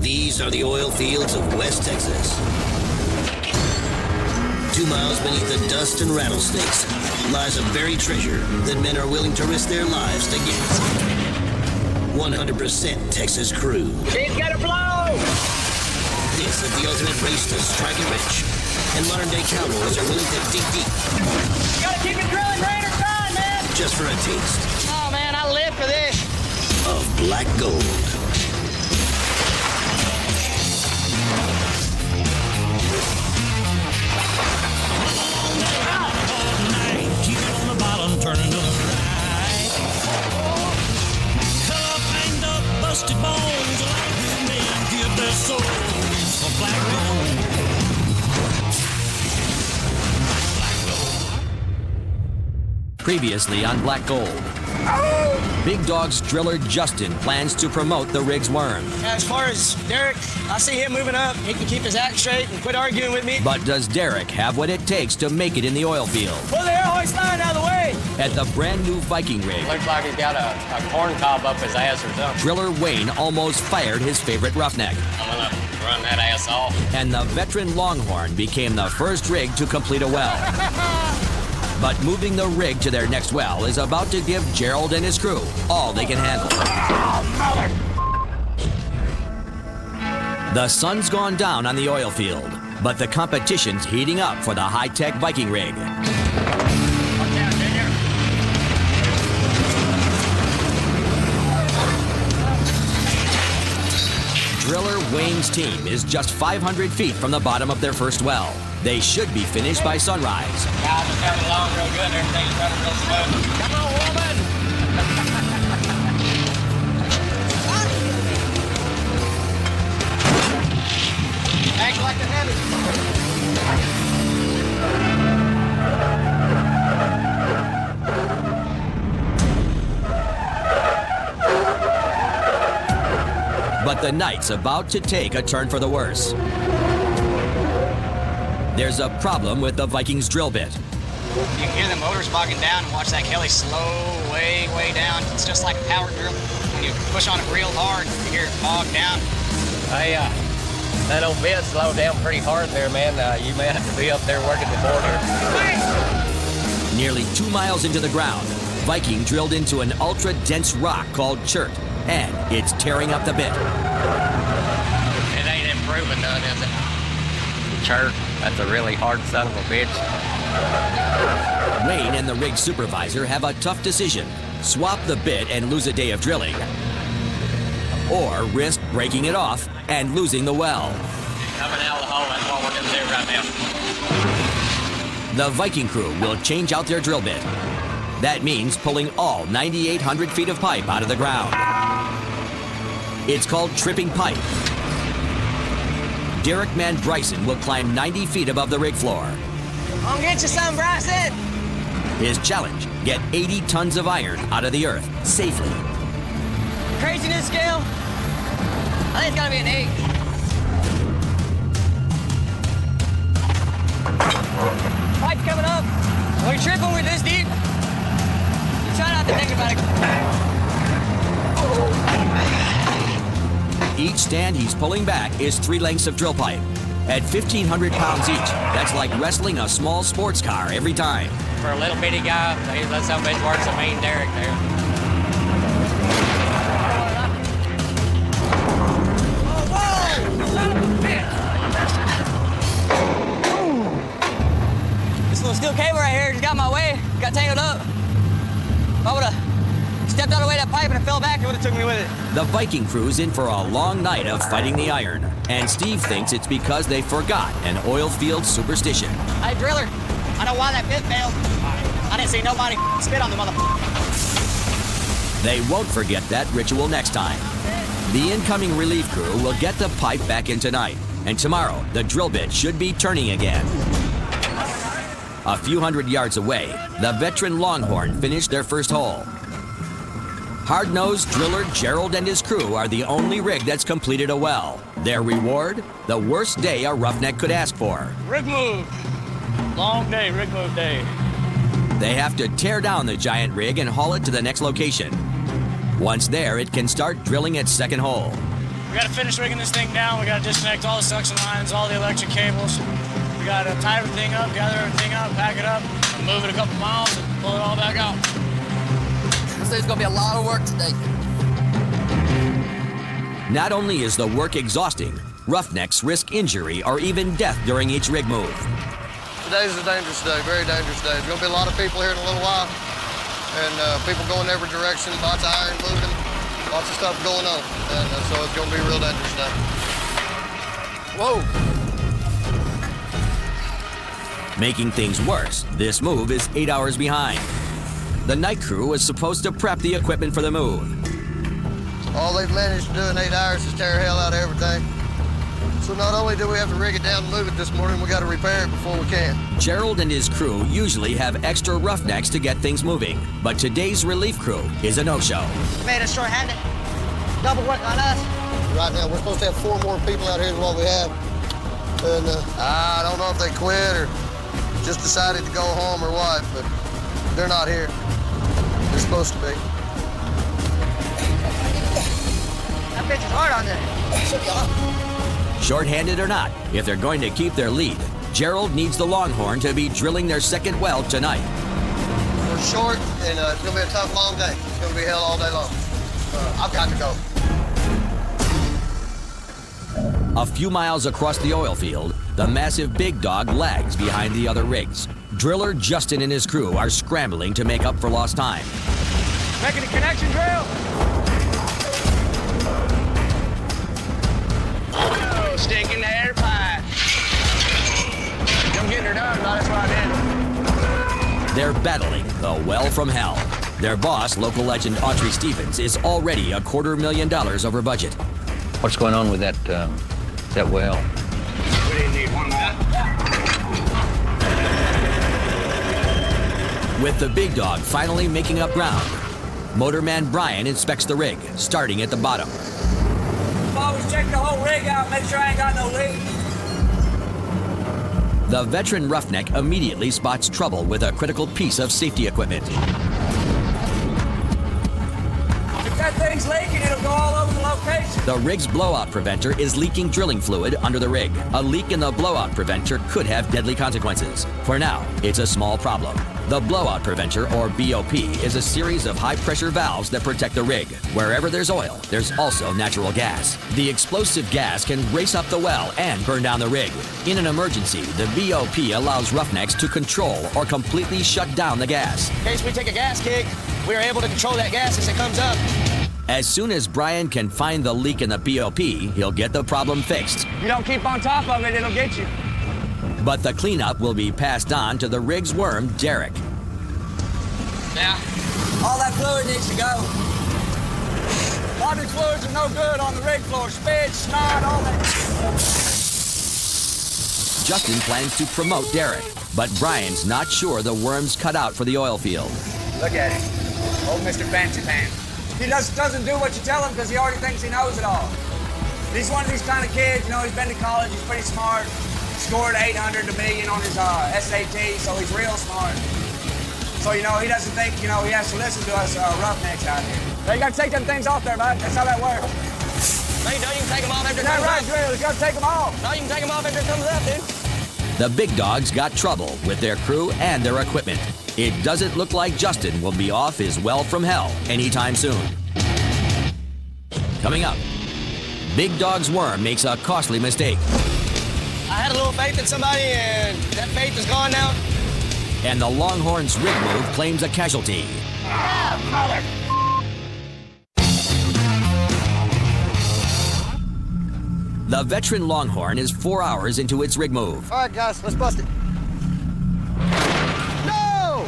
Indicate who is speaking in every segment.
Speaker 1: These are the oil fields of West Texas. 2 miles beneath the dust and rattlesnakes lies a buried treasure that men are willing to risk their lives to get. 100% Texas crude.
Speaker 2: He's gotta blow!
Speaker 1: This is the ultimate race to strike it rich. And modern-day cowboys are willing to dig deep.
Speaker 2: You gotta keep it drilling, rain or shine, man!
Speaker 1: Just for a taste.
Speaker 2: Oh, man, I live for this.
Speaker 1: Of black gold.
Speaker 3: Turning to the right. Color paint up busted bones like good men give their souls for black gold.
Speaker 4: Previously on Black Gold. Big Dog's driller Justin plans to promote the rig's worm.
Speaker 5: As far as Derek, I see him moving up. He can keep his act straight and quit arguing with me.
Speaker 4: But does Derek have what it takes to make it in the oil field?
Speaker 5: Pull the air hoist line out of the way!
Speaker 4: At the brand new Viking rig,
Speaker 6: Looks like he's got a corn cob up his ass or something.
Speaker 4: driller Wayne almost fired his favorite roughneck.
Speaker 6: I'm gonna run that ass off.
Speaker 4: And the veteran Longhorn became the first rig to complete a well. But moving the rig to their next well is about to give Gerald and his crew all they can handle. The sun's gone down on the oil field, but the competition's heating up for the high-tech Viking rig.
Speaker 6: Watch out, Junior.
Speaker 4: Driller Wayne's team is just 500 feet from the bottom of their first well. They should be finished by sunrise.
Speaker 6: Guys, it's coming along real good. Everything's running real smooth. Come on, woman! Act like a heavy.
Speaker 4: But the night's about to take a turn for the worse. There's a problem with the Viking's drill bit.
Speaker 5: You can hear the motors bogging down and watch that Kelly slow way down. It's just like a power drill. When you push on it real hard, you hear it bog down.
Speaker 6: Hey, that old bit slowed down pretty hard there, man. You may have to be up there working the border.
Speaker 4: Nearly 2 miles into the ground, Viking drilled into an ultra-dense rock called chert, and it's tearing up the bit.
Speaker 6: It ain't improving none, is it? Chirp, that's a really hard son of a bitch.
Speaker 4: Wayne and the rig supervisor have a tough decision. Swap the bit and lose a day of drilling, or risk breaking it off and losing the well.
Speaker 6: Coming out of the hole, that's what we're gonna do right now.
Speaker 4: The Viking crew will change out their drill bit. That means pulling all 9,800 feet of pipe out of the ground. It's called tripping pipe. Derek Man Bryson will climb 90 feet above the rig floor.
Speaker 5: I'm gonna get you some, Bryson!
Speaker 4: His challenge, get 80 tons of iron out of the earth safely.
Speaker 5: Craziness scale? I think it's gotta be an 8. Pipe's coming up. When you're tripping with this deep, you try not to think about it.
Speaker 4: Each stand he's pulling back is 3 lengths of drill pipe. At 1,500 pounds each, that's like wrestling a small sports car every time.
Speaker 6: For a little bitty guy, that's how much works a mean Derek there.
Speaker 5: This little steel cable right here just got in my way. Got tangled up. If I would've stepped out of the way of that pipe and it fell back, it would've took me with it.
Speaker 4: The Viking crew's in for a long night of fighting the iron, and Steve thinks it's because they forgot an oil field superstition.
Speaker 5: Hey, driller, I know why that bit failed. I didn't see nobody spit on the motherfucker.
Speaker 4: They won't forget that ritual next time. The incoming relief crew will get the pipe back in tonight, and tomorrow the drill bit should be turning again. A few hundred yards away, the veteran Longhorn finished their first hole. Hard-nosed driller Gerald and his crew are the only rig that's completed a well. Their reward? The worst day a roughneck could ask for.
Speaker 5: Rig move. Long day, rig move day.
Speaker 4: They have to tear down the giant rig and haul it to the next location. Once there, it can start drilling its second hole.
Speaker 7: We got to finish rigging this thing down. We got to disconnect all the suction lines, all the electric cables. We got to tie everything up, gather everything up, pack it up, and move it a couple miles and pull it all back out.
Speaker 8: There's going to be a lot of work today.
Speaker 4: Not only is the work exhausting, roughnecks risk injury or even death during each rig move.
Speaker 9: Today's a dangerous day, very dangerous day. There's going to be a lot of people here in a little while, and people going every direction, lots of iron moving, lots of stuff going on, and so it's going to be a real dangerous day. Whoa!
Speaker 4: Making things worse, this move is 8 hours behind. The night crew was supposed to prep the equipment for the move.
Speaker 9: All they've managed to do in 8 hours is tear hell out of everything. So not only do we have to rig it down and move it this morning, we got to repair it before we can.
Speaker 4: Gerald and his crew usually have extra roughnecks to get things moving, but today's relief crew is a no-show.
Speaker 2: Made us short-handed. Double work on us.
Speaker 9: Right now, we're supposed to have 4 more people out here than what we have. And I don't know if they quit or just decided to go home or what, but they're not here. They're supposed to be.
Speaker 2: That bitch is hard on there.
Speaker 4: Short-handed or not, if they're going to keep their lead, Gerald needs the Longhorn to be drilling their second well tonight.
Speaker 9: We're short, and it's going to be a tough, long day. It's going to be hell all day long. I've got to go.
Speaker 4: A few miles across the oil field, the massive Big Dog lags behind the other rigs. Driller Justin and his crew are scrambling to make up for lost time.
Speaker 2: Making a connection drill.
Speaker 5: Oh, stinking air pipe. I'm getting her done, that's what I did.
Speaker 4: They're battling the well from hell. Their boss, local legend Audrey Stevens, is already $250,000 over budget.
Speaker 6: What's going on with that well?
Speaker 5: We didn't need one more.
Speaker 4: With the Big Dog finally making up ground, motorman Brian inspects the rig, starting at the bottom.
Speaker 2: Always check the whole rig out, make sure I ain't got no leak.
Speaker 4: The veteran roughneck immediately spots trouble with a critical piece of safety equipment.
Speaker 2: If that thing's leaking, it'll go all over the location.
Speaker 4: The rig's blowout preventer is leaking drilling fluid under the rig. A leak in the blowout preventer could have deadly consequences. For now, it's a small problem. The blowout preventer, or BOP, is a series of high-pressure valves that protect the rig. Wherever there's oil, there's also natural gas. The explosive gas can race up the well and burn down the rig. In an emergency, the BOP allows roughnecks to control or completely shut down the gas.
Speaker 5: In case we take a gas kick, we are able to control that gas as it comes up.
Speaker 4: As soon as Brian can find the leak in the BOP, he'll get the problem fixed.
Speaker 2: If you don't keep on top of it, it'll get you.
Speaker 4: But the cleanup will be passed on to the rig's worm, Derek.
Speaker 5: Yeah.
Speaker 2: All that fluid needs to go. Laundry fluids are no good on the rig floor. Spit, snot, all that.
Speaker 4: Justin plans to promote Derek, but Brian's not sure the worm's cut out for the oil field.
Speaker 2: Look at him. Old Mr. Fancy Pants. He just doesn't do what you tell him because he already thinks he knows it all. He's one of these kind of kids, you know, he's been to college, he's pretty smart. Scored 800 to 1 million on his SAT, so he's real smart. So, you know, he doesn't think, you know, he has to listen to us roughnecks out here. So you got to take them things off there, bud. That's how that works.
Speaker 5: No, you don't. You can take them off after it
Speaker 2: That's
Speaker 5: comes
Speaker 2: right,
Speaker 5: up.
Speaker 2: Drill. You got to take them off.
Speaker 5: No, you can take them off after it comes up, dude.
Speaker 4: The Big Dog's got trouble with their crew and their equipment. It doesn't look like Justin will be off his well from hell anytime soon. Coming up, Big Dog's worm makes a costly mistake.
Speaker 5: I had a little faith in somebody, and that faith is gone now.
Speaker 4: And the Longhorn's rig move claims a casualty. The veteran Longhorn is 4 hours into its rig move.
Speaker 9: All right, guys, let's bust it. No!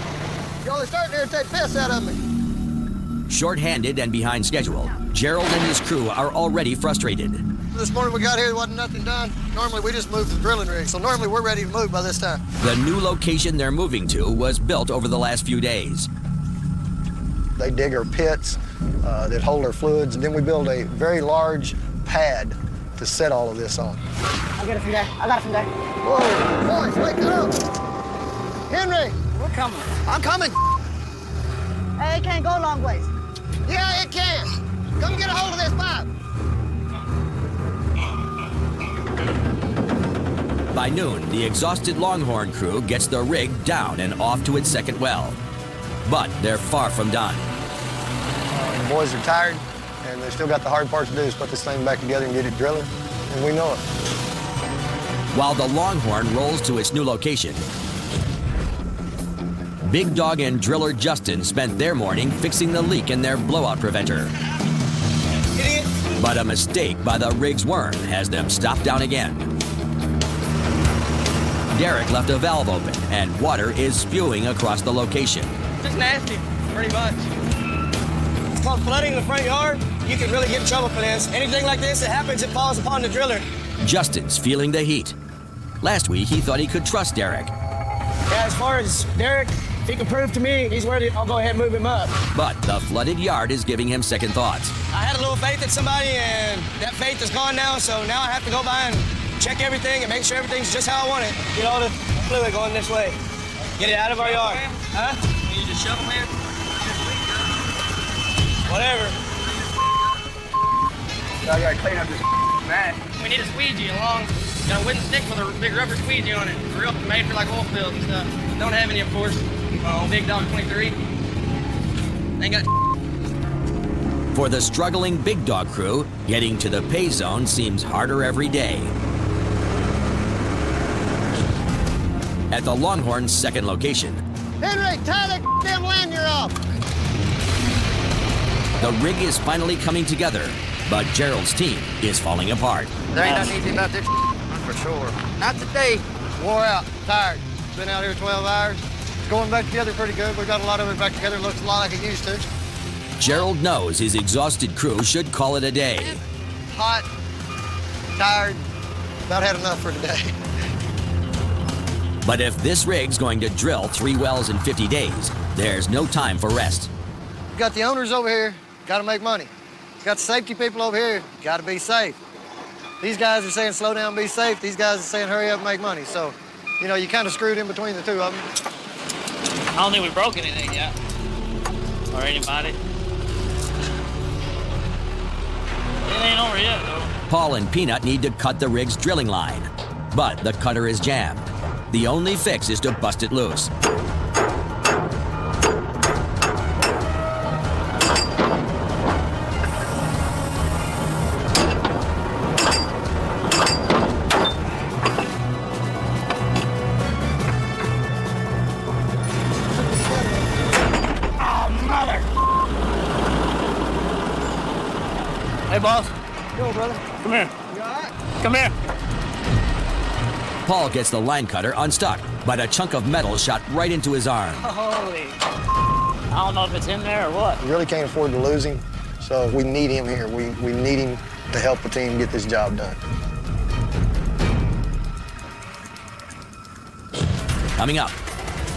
Speaker 9: Y'all are starting to irritate piss out of me.
Speaker 4: Short-handed and behind schedule, Gerald and his crew are already frustrated.
Speaker 9: This morning we got here, there wasn't nothing done. Normally we just move to the drilling rig, so normally we're ready to move by this time.
Speaker 4: The new location they're moving to was built over the last few days.
Speaker 9: They dig our pits that hold our fluids, and then we build a very large pad to set all of this on.
Speaker 2: I'll get it from there. I got it from there.
Speaker 9: Whoa, boys, wake up! Henry!
Speaker 2: We're coming.
Speaker 9: I'm coming!
Speaker 2: Hey, it can't go long ways.
Speaker 9: Yeah, it can. Come get a hold of this pipe.
Speaker 4: By noon, the exhausted Longhorn crew gets the rig down and off to its second well. But they're far from done.
Speaker 9: The boys are tired, and they still got the hard part to do is put this thing back together and get it drilling, and we know it.
Speaker 4: While the Longhorn rolls to its new location, Big Dog and driller Justin spent their morning fixing the leak in their blowout preventer.
Speaker 2: Idiot!
Speaker 4: But a mistake by the rig's worm has them stopped down again. Derek left a valve open, and water is spewing across the location.
Speaker 2: Just nasty, pretty much. It's called flooding in the front yard. You can really get in trouble for this. Anything like this that happens, it falls upon the driller.
Speaker 4: Justin's feeling the heat. Last week, he thought he could trust Derek.
Speaker 2: Yeah, as far as Derek, if he can prove to me he's worthy, I'll go ahead and move him up.
Speaker 4: But the flooded yard is giving him second thoughts.
Speaker 2: I had a little faith in somebody, and that faith is gone now, so now I have to go by and check everything and make sure everything's just how I want it. Get all the fluid going this way. Get it out of our yard. Huh? Can you just shovel, man? Whatever. I gotta clean up this mat.
Speaker 7: We need a squeegee along. Got a wooden stick with a big rubber squeegee on it. Real made for like oil spills and stuff. Don't have any, of course. Big Dog 23. Ain't got.
Speaker 4: For the struggling Big Dog crew, getting to the pay zone seems harder every day. At the Longhorn's second location,
Speaker 9: Henry, tie that damn lanyard off!
Speaker 4: the rig is finally coming together, but Gerald's team is falling apart.
Speaker 8: There ain't nothing easy about this for sure. Not today.
Speaker 9: Wore out, tired. Been out here 12 hours. It's going back together pretty good. We've got a lot of it back together. Looks a lot like it used to.
Speaker 4: Gerald knows his exhausted crew should call it a day.
Speaker 9: Hot, tired, about had enough for today.
Speaker 4: But if this rig's going to drill 3 wells in 50 days, there's no time for rest.
Speaker 9: You got the owners over here, got to make money. You got the safety people over here, got to be safe. These guys are saying slow down, be safe. These guys are saying hurry up and make money. So, you know, you kind of screwed in between the two of them.
Speaker 7: I don't think we broke anything yet. Or anybody. It ain't over yet, though.
Speaker 4: Paul and Peanut need to cut the rig's drilling line, but the cutter is jammed. The only fix is to bust it loose.
Speaker 7: Hey, boss.
Speaker 9: Go, brother.
Speaker 7: Come here.
Speaker 9: You all right?
Speaker 7: Come here.
Speaker 4: Paul gets the line cutter unstuck, but a chunk of metal shot right into his arm.
Speaker 7: Holy. I don't know if it's in there or what.
Speaker 9: We really can't afford to lose him, so we need him here. We need him to help the team get this job done.
Speaker 4: Coming up,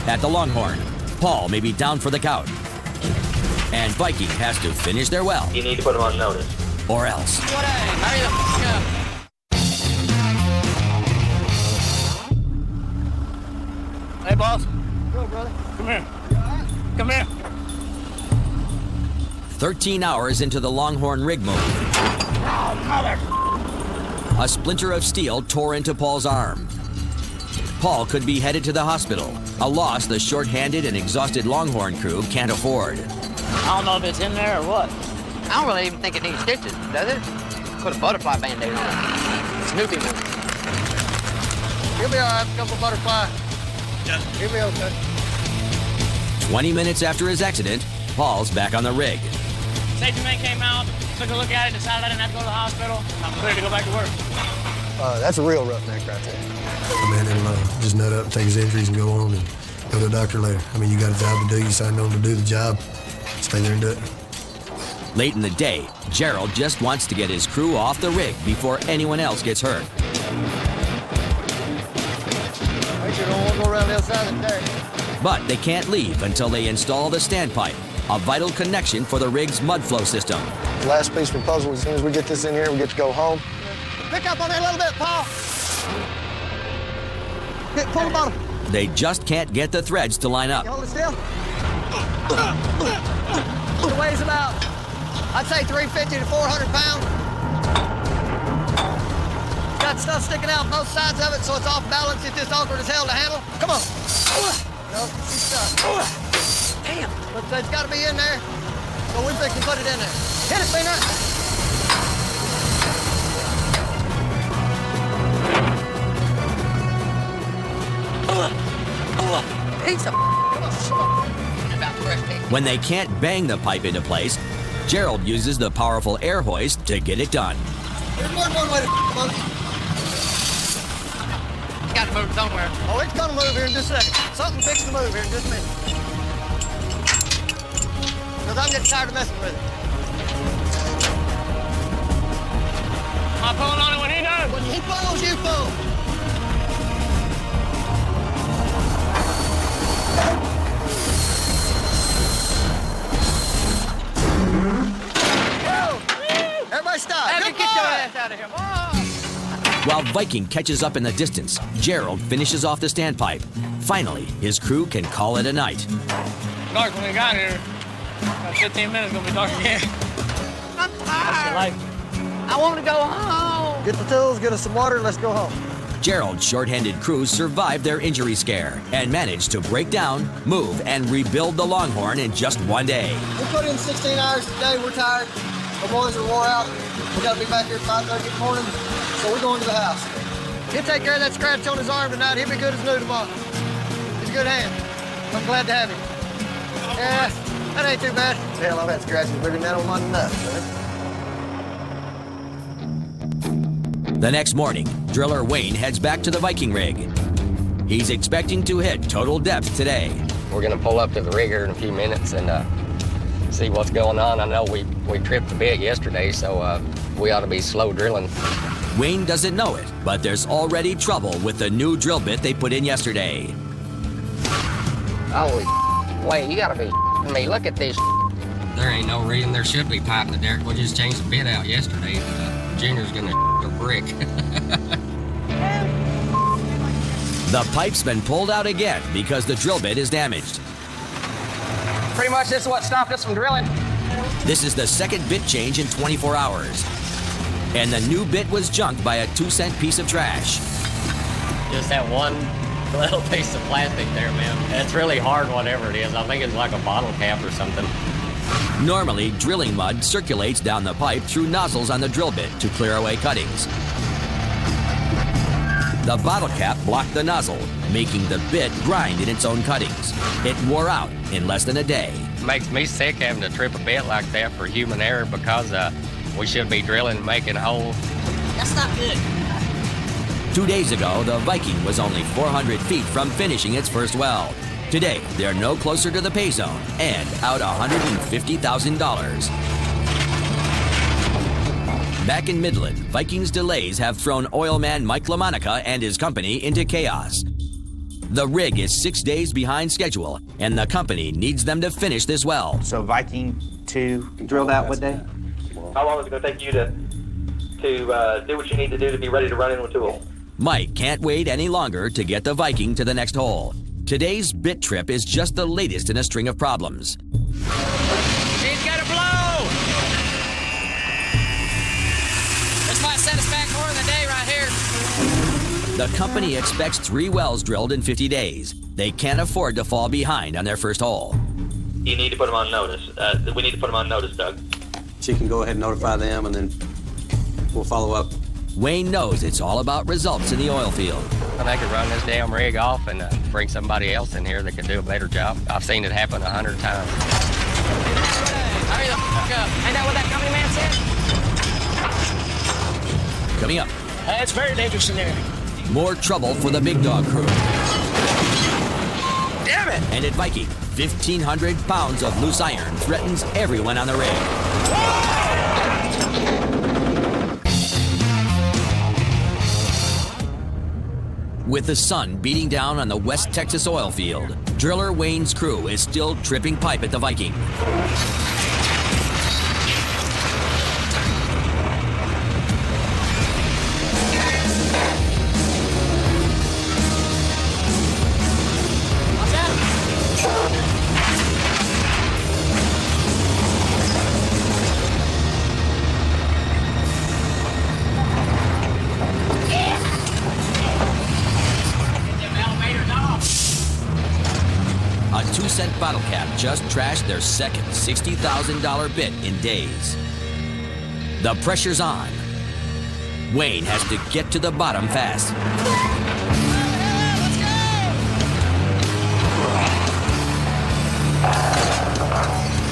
Speaker 4: at the Longhorn, Paul may be down for the count. And Viking has to finish their well.
Speaker 10: You need to put them on notice.
Speaker 4: Or else.
Speaker 8: Hurry the f*** up.
Speaker 7: Hey, boss.
Speaker 9: Go, brother.
Speaker 7: Come here. Come here.
Speaker 4: 13 hours into the Longhorn rig move. A splinter of steel tore into Paul's arm. Paul could be headed to the hospital, a loss the short-handed and exhausted Longhorn crew can't afford.
Speaker 7: I don't know if it's in there or what.
Speaker 8: I don't really even think it needs stitches, does it? Put a butterfly band-aid on it. Snoopy one.
Speaker 9: He'll be all right. A couple butterfly.
Speaker 7: Yeah.
Speaker 9: He'll be okay.
Speaker 4: 20 minutes after his accident, Paul's back on the rig.
Speaker 7: Safety man came out, took a look at it, decided I didn't have to go to the hospital. I'm clear to go back to work.
Speaker 9: That's a real roughneck right there.
Speaker 11: The man will just nut up and take his injuries and go on and go to the doctor later. I mean, you got a job to do. You signed on to do the job. Stay there and do it.
Speaker 4: Late in the day, Gerald just wants to get his crew off the rig before anyone else gets hurt.
Speaker 9: Make sure you don't go around the other side of the deck.
Speaker 4: But they can't leave until they install the standpipe, a vital connection for the rig's mud flow system.
Speaker 9: The last piece of the puzzle, as soon as we get this in here, we get to go home. Pick up on it a little bit, Paul. Hit, pull the bottom.
Speaker 4: They just can't get the threads to line up.
Speaker 9: You hold it still. It weighs about, I'd say 350 to 400 pounds. Got got stuff sticking out both sides of it, so it's off balance. It's just awkward as hell to handle. Come on. No, she's stuck. Damn. But it's got to be in there, so we can put it in there. Hit it, Peanut. Piece of
Speaker 4: When they can't bang the pipe into place, Gerald uses the powerful air hoist to get it done.
Speaker 9: There's more than one way to monkey.
Speaker 8: Got to move somewhere.
Speaker 9: Oh, it's gonna move here in just a second. Something fixing to move here in just a minute. Because I'm getting tired of messing with it.
Speaker 7: Am I pulling on it when he does?
Speaker 9: When he pulls, you pull. Everybody stop.
Speaker 8: Get your ass out of here.
Speaker 4: While Viking catches up in the distance, Gerald finishes off the standpipe. Finally, his crew can call it a night.
Speaker 7: Dark when we got here. About 15 minutes, gonna be dark again.
Speaker 8: I'm
Speaker 7: That's
Speaker 8: tired.
Speaker 7: your life.
Speaker 8: I want to go home.
Speaker 9: Get the tools, get us some water, let's go home.
Speaker 4: Gerald's short-handed crew survived their injury scare and managed to break down, move, and rebuild the Longhorn in just one day.
Speaker 9: We put in 16 hours today. We're tired. The boys are wore out. We got to be back here at 5:30 in the morning, so we're going to the house. He'll take care of that scratch on his arm tonight. He'll be good as new tomorrow. He's a good hand. I'm glad to have him. Yeah, that ain't too bad. Hell, I've had scratches bigger than that on my nuts, man.
Speaker 4: The next morning, driller Wayne heads back to the Viking rig. He's expecting to hit total depth today.
Speaker 6: We're gonna pull up to the rig here in a few minutes and see what's going on. I know we tripped a bit yesterday, so we ought to be slow drilling.
Speaker 4: Wayne doesn't know it, but there's already trouble with the new drill bit they put in yesterday.
Speaker 6: Holy Wayne, you gotta be me. Look at this. There ain't no reason there should be pipe in the derrick. We just changed the bit out yesterday. Junior's gonna a brick.
Speaker 4: The pipe's been pulled out again because the drill bit is damaged.
Speaker 5: Pretty much this is what stopped us from drilling.
Speaker 4: This is the second bit change in 24 hours. And the new bit was junked by a 2-cent piece of trash.
Speaker 6: Just that one little piece of plastic there, man. It's really hard, whatever it is. I think it's like a bottle cap or something.
Speaker 4: Normally, drilling mud circulates down the pipe through nozzles on the drill bit to clear away cuttings. The bottle cap blocked the nozzle, making the bit grind in its own cuttings. It wore out in less than a day.
Speaker 6: Makes me sick having to trip a bit like that for human error because we should be drilling and making holes.
Speaker 8: That's not good.
Speaker 4: 2 days ago, the Viking was only 400 feet from finishing its first well. Today, they're no closer to the pay zone and out $150,000. Back in Midland, Viking's delays have thrown oilman Mike LaMonica and his company into chaos. The rig is 6 days behind schedule, and the company needs them to finish this well.
Speaker 10: So Viking 2 drilled out what day?
Speaker 12: How long is it going to take you to do what you need to do to be ready to run in with tool?
Speaker 4: Mike can't wait any longer to get the Viking to the next hole. Today's bit trip is just the latest in a string of problems.
Speaker 5: She's got to blow! This might set us back more than a day right here.
Speaker 4: The company expects 3 wells drilled in 50 days. They can't afford to fall behind on their first hole.
Speaker 12: You need to put them on notice. We need to put them on notice, Doug.
Speaker 10: She can go ahead and notify them, and then we'll follow up.
Speaker 4: Wayne knows it's all about results in the oil field.
Speaker 6: And they could run this damn rig off and bring somebody else in here that could do a better job. I've seen it happen 100 times.
Speaker 5: Hurry the fuck up. Ain't that what that company man said?
Speaker 4: Coming up.
Speaker 7: It's very dangerous in there.
Speaker 4: More trouble for the big dog crew.
Speaker 5: Damn it!
Speaker 4: And at Viking, 1,500 pounds of loose iron threatens everyone on the rig. With the sun beating down on the West Texas oil field, driller Wayne's crew is still tripping pipe at the Viking. 90% bottle cap just trashed their second $60,000 bit in days. The pressure's on. Wayne has to get to the bottom fast.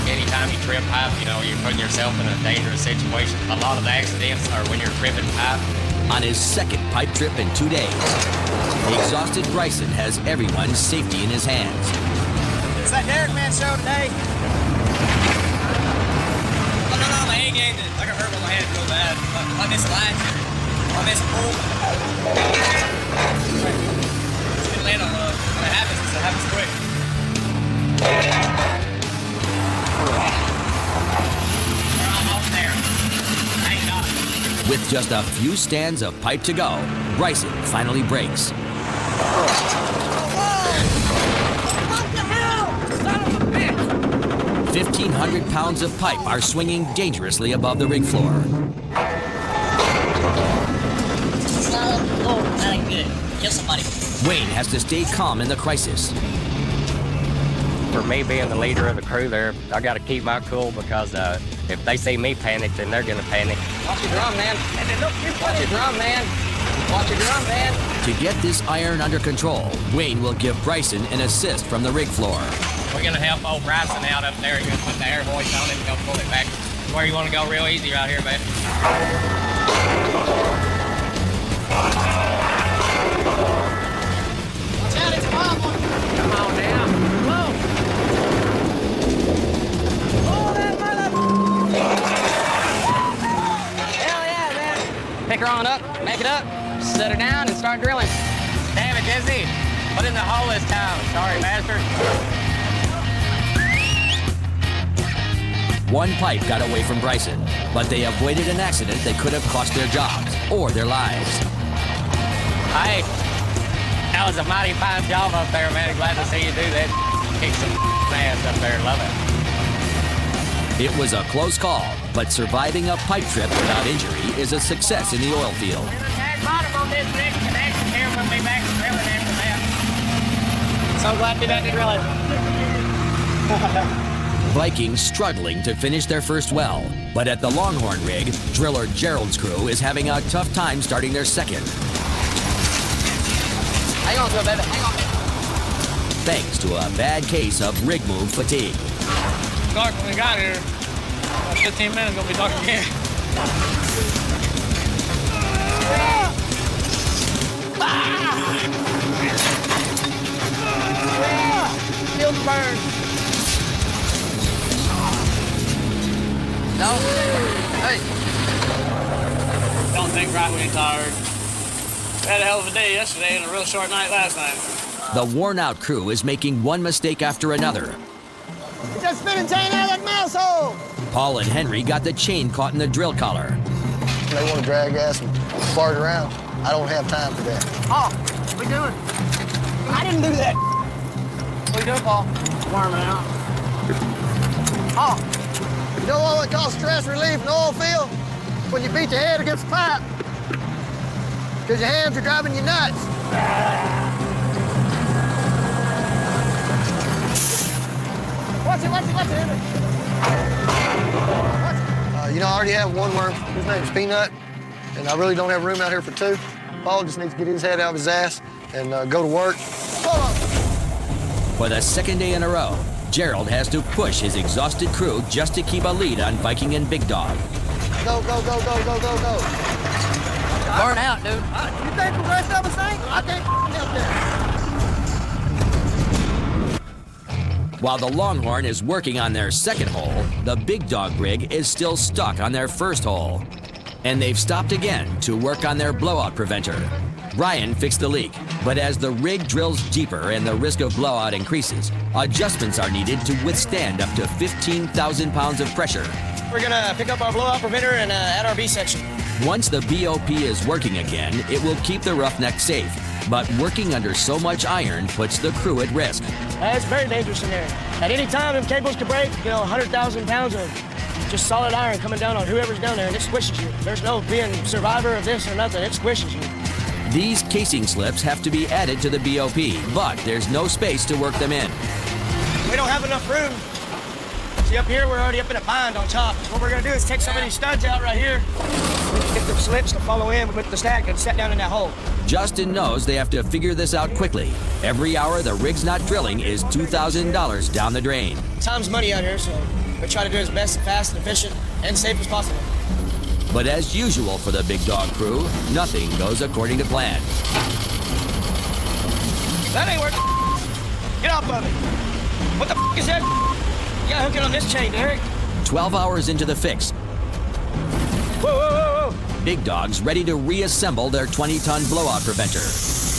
Speaker 6: Anytime you trip pipe, you know, you're putting yourself in a dangerous situation. A lot of the accidents are when you're tripping pipe.
Speaker 4: On his second pipe trip in 2 days, the exhausted Bryson has everyone's safety in his hands.
Speaker 2: Is that Derek Man show today? Oh, no, my A game did. I got hurt with my head real bad. I missed lines here. I missed a pull. It's been late on when it happens, it happens quick. We're almost there. Thank God.
Speaker 4: With just a few stands of pipe to go, Bryson finally breaks. 1,500 pounds of pipe are swinging dangerously above the rig floor.
Speaker 13: Oh, that ain't good. Kill somebody.
Speaker 4: Wayne has to stay calm in the crisis.
Speaker 6: For me being the leader of the crew there, I got to keep my cool because if they see me panic, then they're going to panic.
Speaker 8: Watch your drum, man. Watch your drum, man. Watch your drum, man.
Speaker 4: To get this iron under control, Wayne will give Bryson an assist from the rig floor.
Speaker 6: We're going to help old Bryson out up there. You're going to put the air hoist on it and go pull it back. Where you want to go real easy right here, baby.
Speaker 8: Watch out, it's a wild one. Come on now. Whoa. Hell yeah, man. Pick her on up, make it up, set her down, and start drilling.
Speaker 6: Damn it, Dizzy. Put in the hole this time. Sorry, master.
Speaker 4: One pipe got away from Bryson, but they avoided an accident that could have cost their jobs or their lives.
Speaker 6: Hey, that was a mighty fine job up there, man. Glad to see you do that. Kick some ass up there. Love it.
Speaker 4: It was a close call, but surviving a pipe trip without injury is a success in the oil field.
Speaker 6: Bottom on this next connection here. We'll be back to drilling after that. So glad to be back to drilling.
Speaker 4: Vikings struggling to finish their first well, but at the Longhorn rig, driller Gerald's crew is having a tough time starting their second.
Speaker 8: Hang on to it, baby. Hang on.
Speaker 4: Thanks to a bad case of rig move fatigue.
Speaker 7: Dark when we got here. About 15 minutes, gonna be dark again.
Speaker 8: Feel the burn. No? Hey.
Speaker 7: Don't think right when you're tired. We had a hell of a day yesterday and a real short night last night.
Speaker 4: The worn-out crew is making one mistake after another.
Speaker 8: Just spinning chain out of that mouse hole.
Speaker 4: Paul and Henry got the chain caught in the drill collar.
Speaker 9: They want to drag ass and fart around. I don't have time for that.
Speaker 8: Paul, what are you doing? I didn't do that. What are you doing, Paul? Warming out. Paul.
Speaker 9: You know what we call stress relief in the oil field? When you beat your head against the pipe. Because your hands are driving you nuts.
Speaker 8: Watch it, Henry.
Speaker 9: You know, I already have one worm. His name's Peanut, and I really don't have room out here for two. Paul just needs to get his head out of his ass and go to work. Hold on.
Speaker 4: For the second day in a row, Gerald has to push his exhausted crew just to keep a lead on Viking and Big Dog.
Speaker 9: Go, go, go, go, go, go, go.
Speaker 8: Burn out, dude.
Speaker 9: You think the rest of us ain't? I can't help that.
Speaker 4: While the Longhorn is working on their second hole, the Big Dog rig is still stuck on their first hole. And they've stopped again to work on their blowout preventer. Ryan fixed the leak, but as the rig drills deeper and the risk of blowout increases, adjustments are needed to withstand up to 15,000 pounds of pressure.
Speaker 2: We're gonna pick up our blowout preventer and add our B section.
Speaker 4: Once the BOP is working again, it will keep the roughneck safe. But working under so much iron puts the crew at risk.
Speaker 7: It's very dangerous in there. At any time, if cables could break, 100,000 pounds of just solid iron coming down on whoever's down there, and it squishes you. There's no being survivor of this or nothing. It squishes you.
Speaker 4: These casing slips have to be added to the BOP, but there's no space to work them in.
Speaker 7: We don't have enough room. See, up here, we're already up in a bind on top. What we're gonna do is take some of these studs out right here. We can get the slips to follow in with the stack and set down in that hole.
Speaker 4: Justin knows they have to figure this out quickly. Every hour the rig's not drilling is $2,000 down the drain.
Speaker 7: Time's money out here, so we try to do it as best, fast, and efficient, and safe as possible.
Speaker 4: But as usual for the Big Dog crew, nothing goes according to plan.
Speaker 7: That ain't working. Get off of it. What the is that? You gotta hook it on this chain, Derek.
Speaker 4: 12 hours into the fix.
Speaker 7: Whoa, whoa, whoa, whoa.
Speaker 4: Big Dog's ready to reassemble their 20-ton blowout preventer.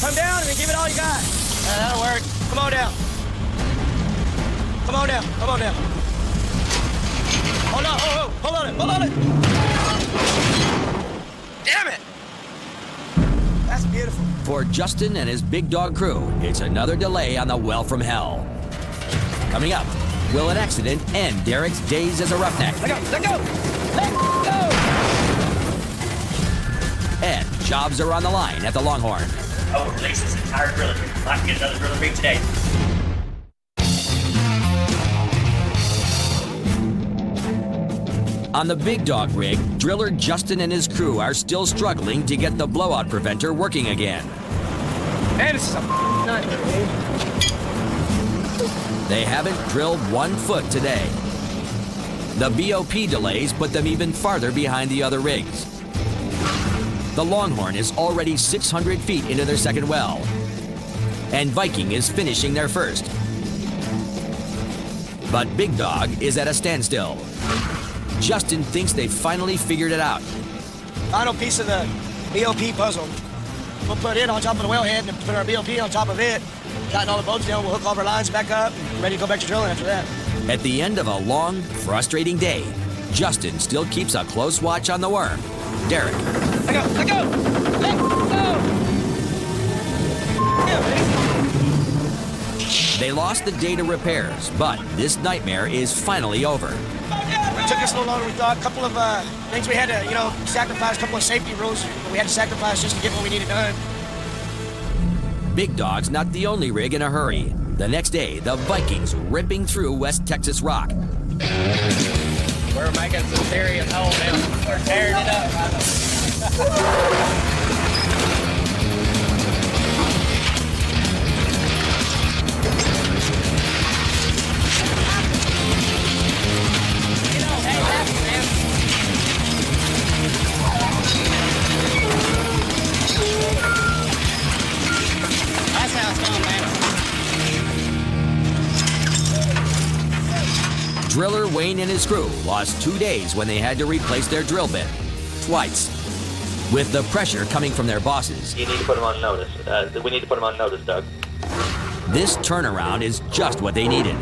Speaker 7: Come down and then give it all you got. That'll work. Come on down. Come on down. Come on down. Hold on. Oh, hold on it. Hold on it. Damn it. That's beautiful.
Speaker 4: For Justin and his Big Dog crew, it's another delay on the well from hell. Coming up, will an accident end Derek's days as a roughneck?
Speaker 7: Let go. Let go. Let go.
Speaker 4: And jobs are on the line at the Longhorn.
Speaker 14: I will release this entire driller rig. I can get another driller rig today.
Speaker 4: On the Big Dog rig, driller Justin and his crew are still struggling to get the blowout preventer working again.
Speaker 7: Man, this is a nightmare, dude.
Speaker 4: They haven't drilled 1 foot today. The BOP delays put them even farther behind the other rigs. The Longhorn is already 600 feet into their second well. And Viking is finishing their first. But Big Dog is at a standstill. Justin thinks they've finally figured it out.
Speaker 7: Final piece of the BOP puzzle. We'll put it on top of the wellhead and put our BOP on top of it. Tighten all the bolts down, we'll hook all of our lines back up, and ready to go back to drilling after that.
Speaker 4: At the end of a long, frustrating day, Justin still keeps a close watch on the worm. Derek.
Speaker 7: Let go! Let go! Let go! Yeah,
Speaker 4: They lost the day to repairs, but this nightmare is finally over.
Speaker 7: It took us a little longer than we thought. A couple of things we had to, sacrifice, a couple of safety rules we had to sacrifice just to get what we needed done.
Speaker 4: Big Dog's not the only rig in a hurry. The next day, the Vikings ripping through West Texas rock.
Speaker 6: We're making some serious holes now. We're tearing it up.
Speaker 5: That's how it's going, man.
Speaker 4: Driller Wayne and his crew lost 2 days when they had to replace their drill bit. Twice. With the pressure coming from their bosses.
Speaker 12: You need to put them on notice. We need to put them on notice, Doug.
Speaker 4: This turnaround is just what they needed.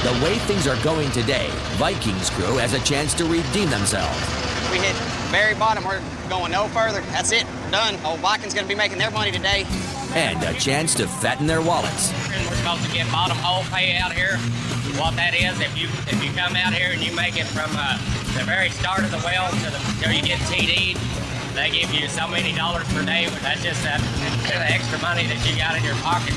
Speaker 4: The way things are going today, Vikings crew has a chance to redeem themselves.
Speaker 5: We hit very bottom. We're going no further. That's it. We're done. Old Vikings going to be making their money today.
Speaker 4: And a chance to fatten their wallets.
Speaker 6: We're supposed to get bottom hole pay out here. What that is, if you come out here and you make it from the very start of the well till you get TD'd, they give you so many dollars per day, but that's just that extra money that you got in your pocket,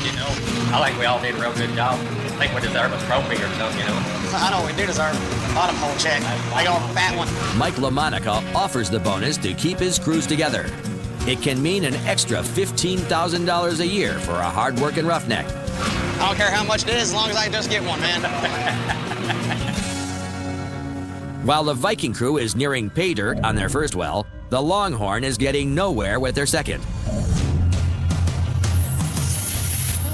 Speaker 6: I think we all did a real good job. I think we deserve a trophy or something,
Speaker 5: I know we do deserve a bottom hole check. I got a fat one.
Speaker 4: Mike LaMonica offers the bonus to keep his crews together. It can mean an extra $15,000 a year for a hard-working roughneck.
Speaker 5: I don't care how much it is, as long as I just get one, man.
Speaker 4: While the Viking crew is nearing pay dirt on their first well, the Longhorn is getting nowhere with their second.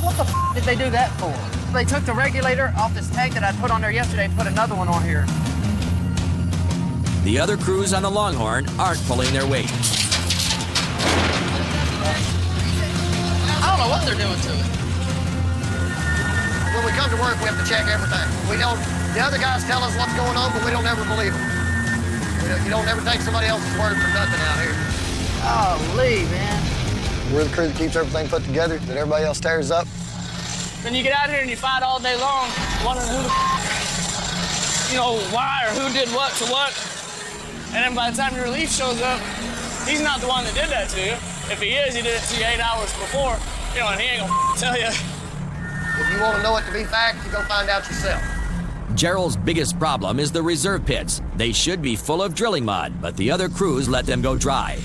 Speaker 8: What the f did they do that for? They took the regulator off this tank that I put on there yesterday and put another one on here.
Speaker 4: The other crews on the Longhorn aren't pulling their weight.
Speaker 8: I don't know what they're doing to it.
Speaker 9: When we come to work, we have to check everything. The other guys tell us what's going on, but we don't ever believe them. You don't ever take somebody else's word for nothing out here.
Speaker 8: Golly, man.
Speaker 9: We're the crew that keeps everything put together, that everybody else tears up.
Speaker 8: Then you get out here and you fight all day long, wondering who why or who did what to what. And then by the time your relief shows up, he's not the one that did that to you. If he is, he did it to you 8 hours before, and he ain't gonna tell you.
Speaker 9: If you want to know it to be fact, you go find out yourself.
Speaker 4: Gerald's biggest problem is the reserve pits. They should be full of drilling mud, but the other crews let them go dry.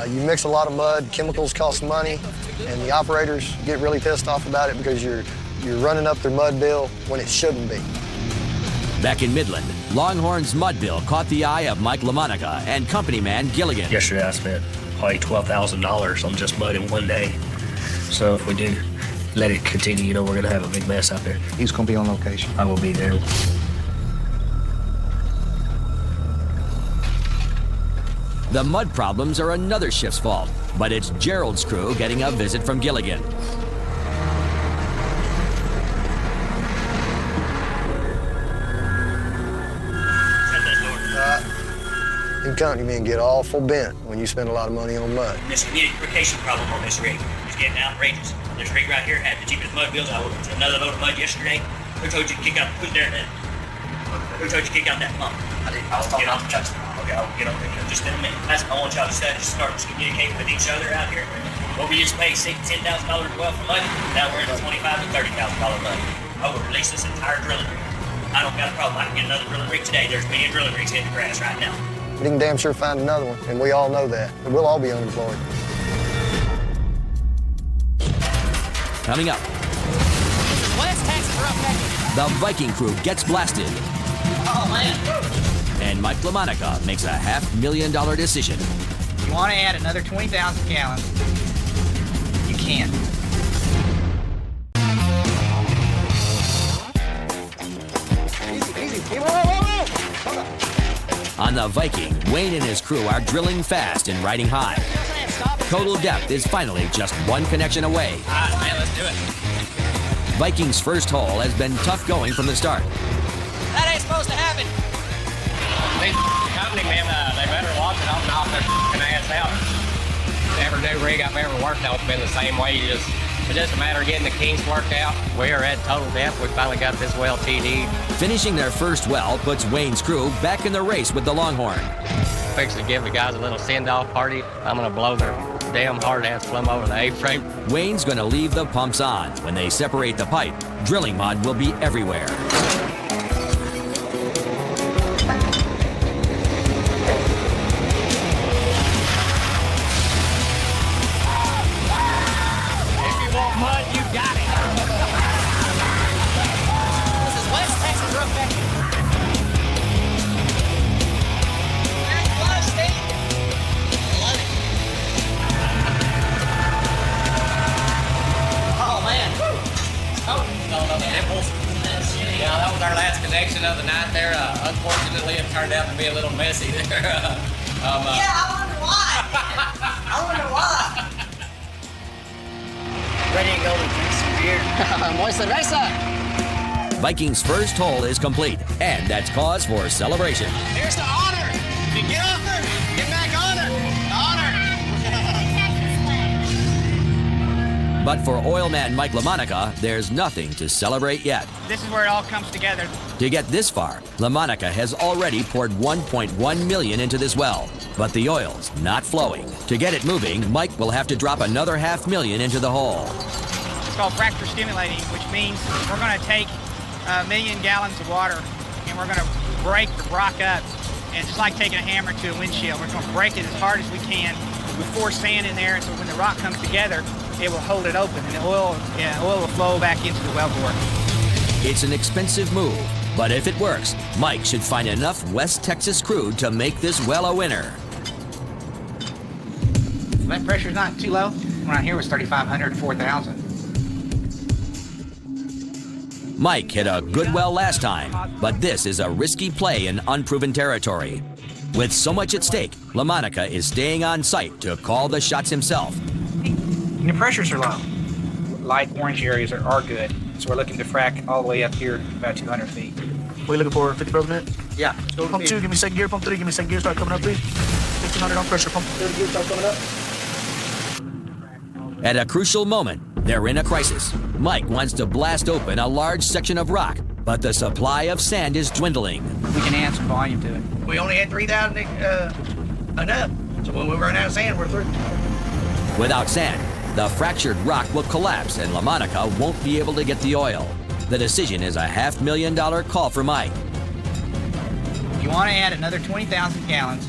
Speaker 9: You mix a lot of mud, chemicals cost money, and the operators get really pissed off about it because you're running up their mud bill when it shouldn't be.
Speaker 4: Back in Midland, Longhorn's mud bill caught the eye of Mike LaMonica and company man Gilligan.
Speaker 14: Yesterday I spent probably $12,000 on just mud in one day. So if we do let it continue, you know, we're gonna have a big mess out there.
Speaker 2: He's gonna be on location.
Speaker 14: I will be there.
Speaker 4: The mud problems are another shift's fault, but it's Gerald's crew getting a visit from Gilligan.
Speaker 9: Your company men get awful bent when you spend a lot of money on mud.
Speaker 14: Miscommunication problem on this rig. It's getting outrageous. This rig right here had the cheapest mud bills. I ordered another load of mud yesterday. Who told you to kick out? Who's there then? Who told you to kick out that pump? I didn't. I was talking off the touch. Okay, I'll get over there just in a minute. That's what I want y'all to start communicating with each other out here. What we used to pay $10,000 a well for mud, now we're into $25,000 to $30,000 mud. I will release this entire drilling rig. I don't got a problem. I can get another drilling rig today. There's many drilling rigs hitting the grass right now.
Speaker 9: We can damn sure find another one, and we all know that. And we'll all be unemployed.
Speaker 4: Coming up, the Viking crew gets blasted.
Speaker 13: Oh, man.
Speaker 4: And Mike LaMonica makes a $500,000 decision.
Speaker 2: You want to add another 20,000 gallons, you can. Easy. Whoa. Hold on.
Speaker 4: On the Viking, Wayne and his crew are drilling fast and riding high. Total depth is finally just one connection away.
Speaker 6: All right, man, let's do it.
Speaker 4: Viking's first hole has been tough going from the start.
Speaker 13: That ain't supposed to happen.
Speaker 6: These company men, they better watch it. I'll knock their f***ing ass out. Every new rig I've ever worked on has been the same way. It's just a matter of getting the kinks worked out. We are at total depth. We finally got this well TD'd.
Speaker 4: Finishing their first well puts Wayne's crew back in the race with the Longhorn.
Speaker 6: Fixing to give the guys a little send-off party. I'm going to blow their damn hard-ass plumb over the A-frame.
Speaker 4: Wayne's going to leave the pumps on. When they separate the pipe, drilling mud will be everywhere.
Speaker 6: Mud, you got it.
Speaker 13: This is West Texas rough country. Very close, Steve. Love it. Oh, man. Oh, no, nipples. Yeah, that was our last connection of the night there. Unfortunately, it turned out to be a little messy there. Yeah, I wonder why.
Speaker 7: Ready to go to drink some beer.
Speaker 13: Muy cerveza.
Speaker 4: Viking's first hole is complete, and that's cause for celebration.
Speaker 13: Here's the honor. You get off there. Get back on it. Honor.
Speaker 4: But for oil man Mike LaMonica, there's nothing to celebrate yet.
Speaker 2: This is where it all comes together.
Speaker 4: To get this far, LaMonica has already poured $1.1 million into this well, but the oil's not flowing. To get it moving, Mike will have to drop another $500,000 into the hole.
Speaker 2: It's called fracture stimulating, which means we're going to take 1 million gallons of water and we're going to break the rock up. And just like taking a hammer to a windshield, we're going to break it as hard as we can. We force sand in there, and so when the rock comes together, it will hold it open, and the oil will flow back into the wellbore.
Speaker 4: It's an expensive move, but if it works, Mike should find enough West Texas crude to make this well a winner.
Speaker 2: That pressure's not too low. Around here was 3,500 to 4,000.
Speaker 4: Mike hit a good well last time, but this is a risky play in unproven territory. With so much at stake, LaMonica is staying on site to call the shots himself.
Speaker 2: And the pressures are low. Light orange areas are good. So we're looking to frack all the way up here about 200 feet.
Speaker 7: What are you looking for, 50 per minute?
Speaker 2: Yeah.
Speaker 7: Pump 2, give me second gear. Pump 3, give me second gear. Start coming up, please. 1,500 on pressure. Pump 3 gear, start coming up.
Speaker 4: At a crucial moment, they're in a crisis. Mike wants to blast open a large section of rock, but the supply of sand is dwindling.
Speaker 2: We can add some volume to it.
Speaker 8: We only had 3,000 enough. So when we run out of sand, we're through.
Speaker 4: Without sand, the fractured rock will collapse and LaMonica won't be able to get the oil. The decision is a $500,000 call for Mike.
Speaker 15: If you want to add another 20,000 gallons,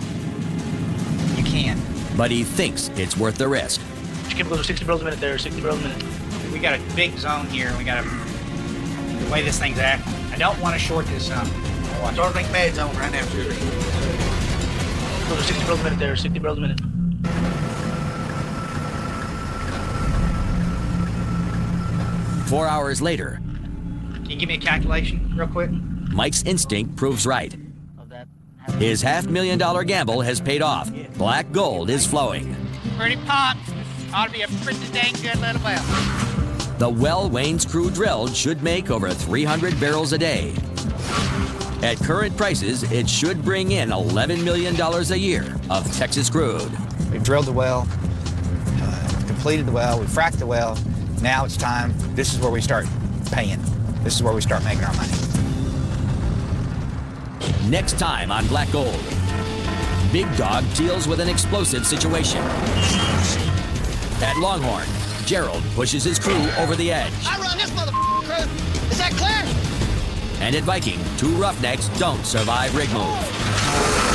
Speaker 15: you can.
Speaker 4: But he thinks it's worth the risk.
Speaker 7: You can go to 60 barrels a minute there, 60 barrels a minute.
Speaker 15: We got a big zone here. We got the way this thing's acting. I don't want to short this zone. Starting bad zone right now.
Speaker 7: Go to 60 barrels a minute there, 60 barrels a minute.
Speaker 4: Four hours later,
Speaker 15: can you give me a calculation real quick?
Speaker 4: Mike's instinct proves right. His $500,000 gamble has paid off. Black gold is flowing.
Speaker 15: Pretty pumped. Ought to be a pretty dang good little well.
Speaker 4: The well Wayne's crew drilled should make over 300 barrels a day. At current prices, it should bring in $11 million a year of Texas crude.
Speaker 15: We've drilled the well, completed the well, we fracked the well. Now it's time. This is where we start paying. This is where we start making our money.
Speaker 4: Next time on Black Gold, Big Dog deals with an explosive situation. At Longhorn, Gerald pushes his crew over the edge.
Speaker 8: I run this crew. Is that clear?
Speaker 4: And at Viking, two roughnecks don't survive rig move.